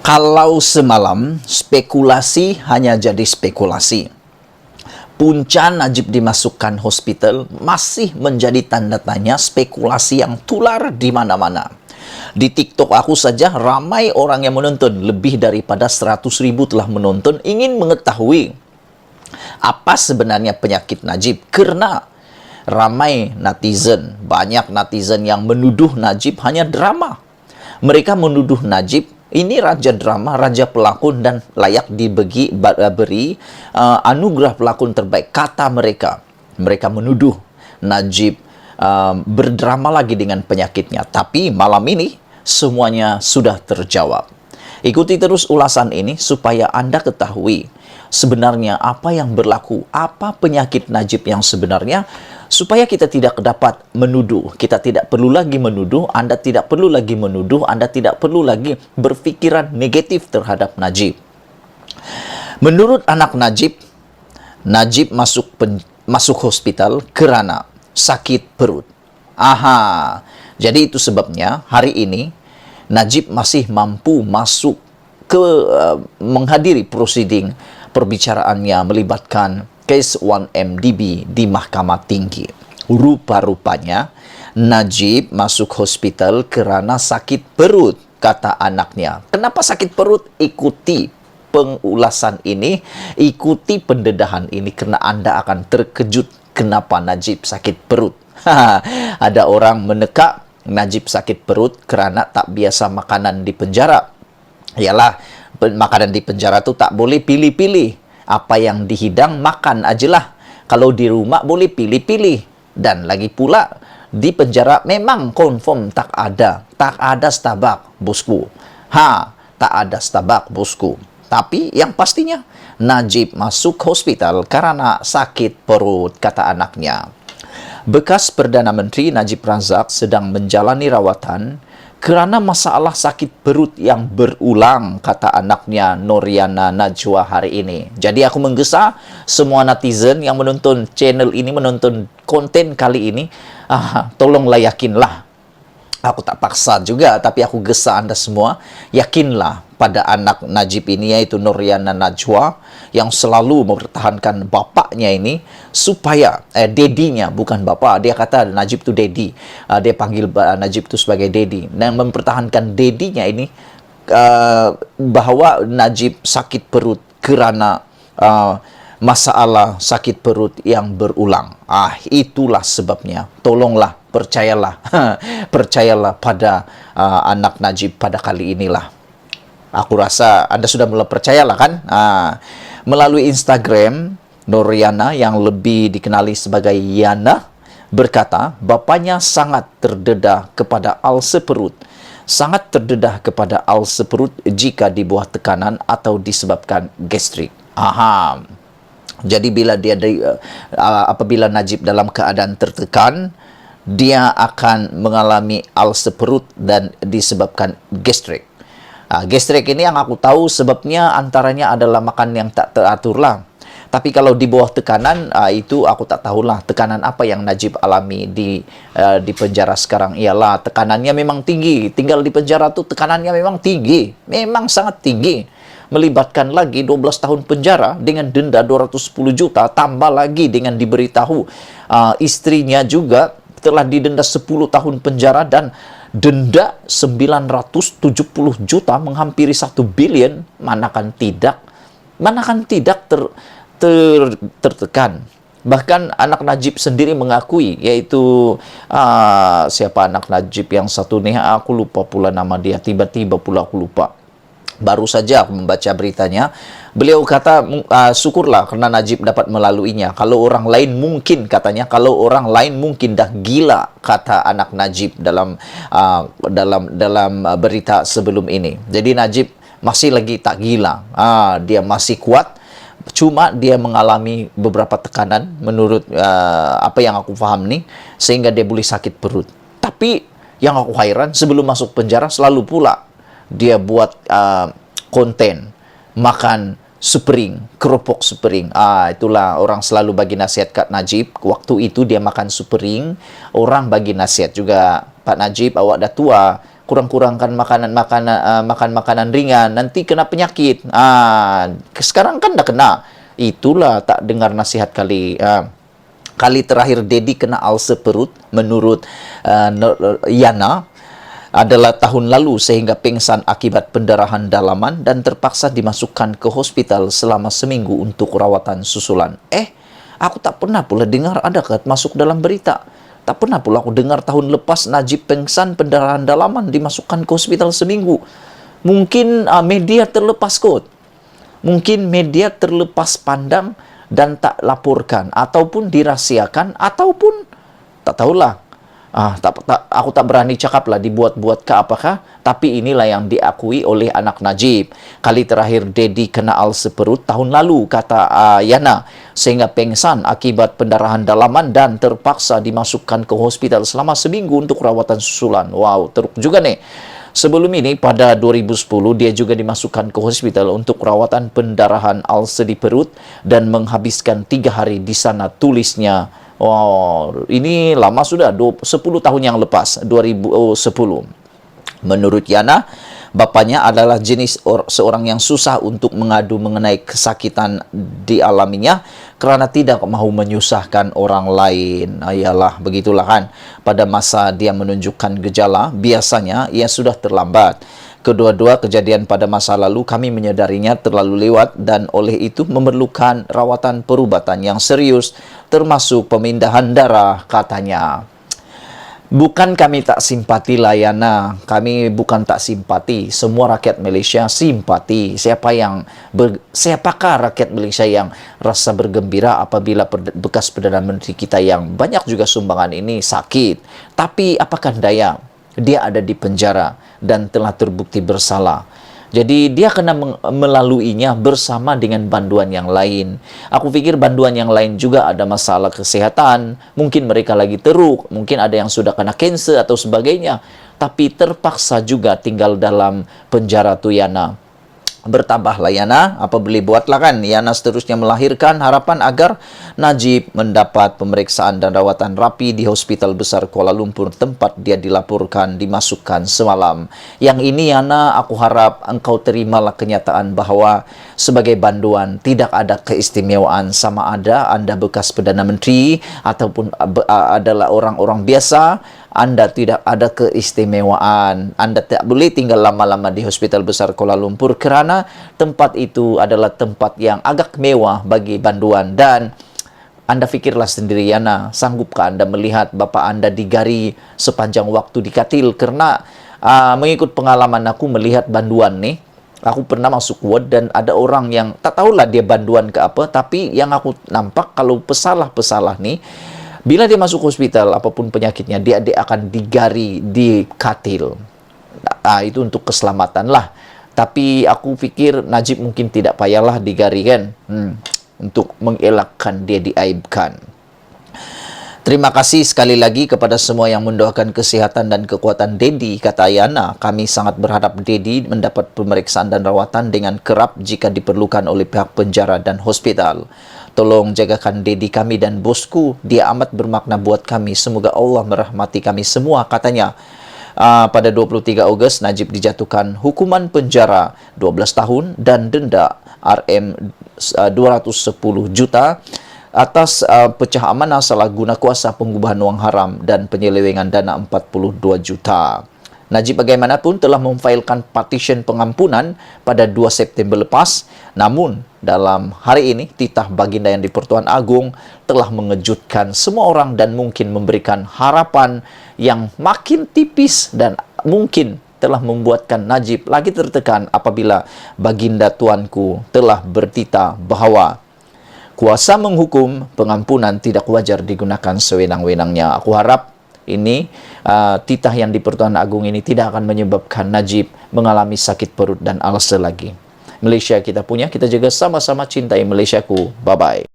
Kalau semalam spekulasi hanya jadi spekulasi, punca Najib dimasukkan hospital masih menjadi tanda tanya, spekulasi yang tular di mana-mana. Di TikTok aku saja ramai orang yang menonton, lebih daripada 100.000 telah menonton, ingin mengetahui apa sebenarnya penyakit Najib. Karena ramai netizen, banyak netizen yang menuduh Najib hanya drama. Mereka menuduh Najib ini raja drama, raja pelakon dan layak beri anugerah pelakon terbaik. Kata mereka, mereka menuduh Najib berdrama lagi dengan penyakitnya. Tapi malam ini semuanya sudah terjawab. Ikuti terus ulasan ini supaya Anda ketahui sebenarnya apa yang berlaku, apa penyakit Najib yang sebenarnya, supaya kita tidak dapat menuduh. Kita tidak perlu lagi menuduh, Anda tidak perlu lagi menuduh, Anda tidak perlu lagi berpikiran negatif terhadap Najib. Menurut anak Najib, Najib masuk hospital karena sakit perut. Aha, jadi itu sebabnya hari ini Najib masih mampu masuk ke menghadiri prosiding perbicaraannya melibatkan kes 1MDB di Mahkamah Tinggi. Rupa-rupanya Najib masuk hospital karena sakit perut, kata anaknya. Kenapa sakit perut? Ikuti pengulasan ini, ikuti pendedahan ini, karena Anda akan terkejut kenapa Najib sakit perut. Ada orang meneka Najib sakit perut karena tak biasa makanan di penjara. Yalah, makanan di penjara tu tak boleh pilih-pilih. Apa yang dihidang makan ajalah. Kalau di rumah boleh pilih-pilih. Dan lagi pula di penjara memang confirm tak ada Starbucks, bosku. Tak ada Starbucks, bosku. Tapi yang pastinya Najib masuk hospital karena sakit perut, kata anaknya. Bekas Perdana Menteri Najib Razak sedang menjalani rawatan kerana masalah sakit perut yang berulang, kata anaknya Noriana Najwa hari ini. Jadi aku menggesa semua netizen yang menonton channel ini, menonton konten kali ini, tolonglah yakinlah. Aku tak paksa juga, tapi aku gesa Anda semua, yakinlah pada anak Najib ini, yaitu Noriana Najwa, yang selalu mempertahankan bapaknya ini, supaya dedinya, bukan bapak, dia kata Najib tu dedi, dia panggil Najib tu sebagai dedi, dan mempertahankan dedinya ini, bahawa Najib sakit perut kerana masalah sakit perut yang berulang. Itulah sebabnya. Tolonglah, percayalah, percayalah pada anak Najib pada kali inilah. Aku rasa Anda sudah mulai percayalah kan? Melalui Instagram, Noriana yang lebih dikenali sebagai Yana berkata, bapaknya sangat terdedah kepada ulcer perut. Sangat terdedah kepada ulcer perut jika di bawah tekanan atau disebabkan gastrik. Jadi apabila Najib dalam keadaan tertekan, dia akan mengalami ulcer perut dan disebabkan gastrik. Gastrik ini yang aku tahu sebabnya antaranya adalah makan yang tak teratur lah. Tapi kalau di bawah tekanan, itu aku tak tahulah tekanan apa yang Najib alami di penjara sekarang. Ialah tekanannya memang tinggi. Tinggal di penjara tu tekanannya memang tinggi. Memang sangat tinggi. Melibatkan lagi 12 tahun penjara dengan denda 210 juta, tambah lagi dengan diberitahu istrinya juga telah didenda 10 tahun penjara dan denda 970 juta, menghampiri 1 bilion. Manakan tidak tertekan. Bahkan anak Najib sendiri mengakui, yaitu siapa anak Najib yang satu ni, aku lupa pula nama dia, tiba-tiba pula aku lupa. Baru saja aku membaca beritanya. Beliau kata, syukurlah karena Najib dapat melaluinya. Kalau orang lain mungkin, katanya, kalau orang lain mungkin dah gila, kata anak Najib dalam berita sebelum ini. Jadi Najib masih lagi tak gila. Dia masih kuat. Cuma dia mengalami beberapa tekanan menurut apa yang aku faham nih, sehingga dia boleh sakit perut. Tapi yang aku hairan, sebelum masuk penjara selalu pula dia buat konten makan Spring, keropok Spring. Itulah orang selalu bagi nasihat kat Najib. Waktu itu dia makan Spring, orang bagi nasihat juga, Pak Najib, awak dah tua, kurang-kurangkan makan makanan ringan, nanti kena penyakit. Sekarang kan dah kena. Itulah tak dengar nasihat kali. Kali terakhir Dedi kena ulcer perut, menurut Yana, adalah tahun lalu sehingga pingsan akibat pendarahan dalaman dan terpaksa dimasukkan ke hospital selama seminggu untuk rawatan susulan. Aku tak pernah pula dengar ada masuk dalam berita. Tak pernah pula aku dengar tahun lepas Najib pingsan pendarahan dalaman dimasukkan ke hospital seminggu. Mungkin media terlepas kot. Mungkin media terlepas pandang dan tak laporkan, ataupun dirahsiakan, ataupun tak tahulah. Aku tak berani cakap lah dibuat-buat ke apakah, tapi inilah yang diakui oleh anak Najib. Kali terakhir Dedi kena ulcer perut tahun lalu, kata Yana, sehingga pingsan akibat pendarahan dalaman dan terpaksa dimasukkan ke hospital selama seminggu untuk rawatan susulan. Wow, teruk juga nih. Sebelum ini, pada 2010, dia juga dimasukkan ke hospital untuk rawatan pendarahan ulcer di perut dan menghabiskan 3 hari di sana, tulisnya. Wow, ini lama sudah, 10 tahun yang lepas, 2010. Menurut Yana, bapaknya adalah jenis seorang yang susah untuk mengadu mengenai kesakitan dialaminya kerana tidak mahu menyusahkan orang lain. Ayalah, begitulah kan. Pada masa dia menunjukkan gejala, biasanya ia sudah terlambat. Kedua-dua kejadian pada masa lalu kami menyadarinya terlalu lewat dan oleh itu memerlukan rawatan perubatan yang serius, termasuk pemindahan darah, katanya. Bukan kami tak simpati Yana, kami bukan tak simpati. Semua rakyat Malaysia simpati. Siapakah rakyat Malaysia yang rasa bergembira apabila bekas Perdana Menteri kita yang banyak juga sumbangan ini sakit? Tapi apakah daya? Dia ada di penjara dan telah terbukti bersalah. Jadi dia kena melaluinya bersama dengan banduan yang lain. Aku pikir banduan yang lain juga ada masalah kesehatan. Mungkin mereka lagi teruk, mungkin ada yang sudah kena kanser atau sebagainya. Tapi terpaksa juga tinggal dalam penjara tu Yana. Bertambahlah Yana, apa boleh buatlah kan. Yana seterusnya melahirkan harapan agar Najib mendapat pemeriksaan dan rawatan rapi di Hospital Besar Kuala Lumpur, tempat dia dilaporkan dimasukkan semalam. Yang ini Yana, aku harap engkau terimalah kenyataan bahawa sebagai banduan tidak ada keistimewaan, sama ada anda bekas Perdana Menteri ataupun adalah orang-orang biasa. Anda tidak ada keistimewaan. Anda tak boleh tinggal lama-lama di Hospital Besar Kuala Lumpur kerana tempat itu adalah tempat yang agak mewah bagi banduan. Dan Anda fikirlah sendiri Yana, sanggupkah Anda melihat bapa Anda digari sepanjang waktu di katil? Kerana mengikut pengalaman aku melihat banduan ni, aku pernah masuk ward dan ada orang yang tak tahulah dia banduan ke apa, tapi yang aku nampak kalau pesalah-pesalah ni, bila dia masuk hospital, apapun penyakitnya, dia akan digari di katil. Itu untuk keselamatan lah. Tapi aku fikir Najib mungkin tidak payahlah digari kan. Untuk mengelakkan dia diaibkan. Terima kasih sekali lagi kepada semua yang mendoakan kesihatan dan kekuatan Dedi, kata Yana. Kami sangat berharap Dedi mendapat pemeriksaan dan rawatan dengan kerap jika diperlukan oleh pihak penjara dan hospital. Tolong jagakan Dedi kami dan bosku. Dia amat bermakna buat kami. Semoga Allah merahmati kami semua, katanya. Pada 23 Ogos, Najib dijatuhkan hukuman penjara 12 tahun dan denda RM210 juta atas pecah amanah, salah guna kuasa, pengubahan wang haram dan penyelewengan dana 42 juta. Najib bagaimanapun telah memfailkan petisyen pengampunan pada 2 September lepas. Namun, dalam hari ini, titah baginda yang di-Pertuan Agong telah mengejutkan semua orang dan mungkin memberikan harapan yang makin tipis dan mungkin telah membuatkan Najib lagi tertekan apabila baginda tuanku telah bertitah bahawa kuasa menghukum pengampunan tidak wajar digunakan sewenang-wenangnya. Aku harap ini titah yang di Pertuan Agong ini tidak akan menyebabkan Najib mengalami sakit perut dan ulcer lagi. Malaysia kita punya, kita juga sama-sama cintai Malaysiaku. Bye-bye.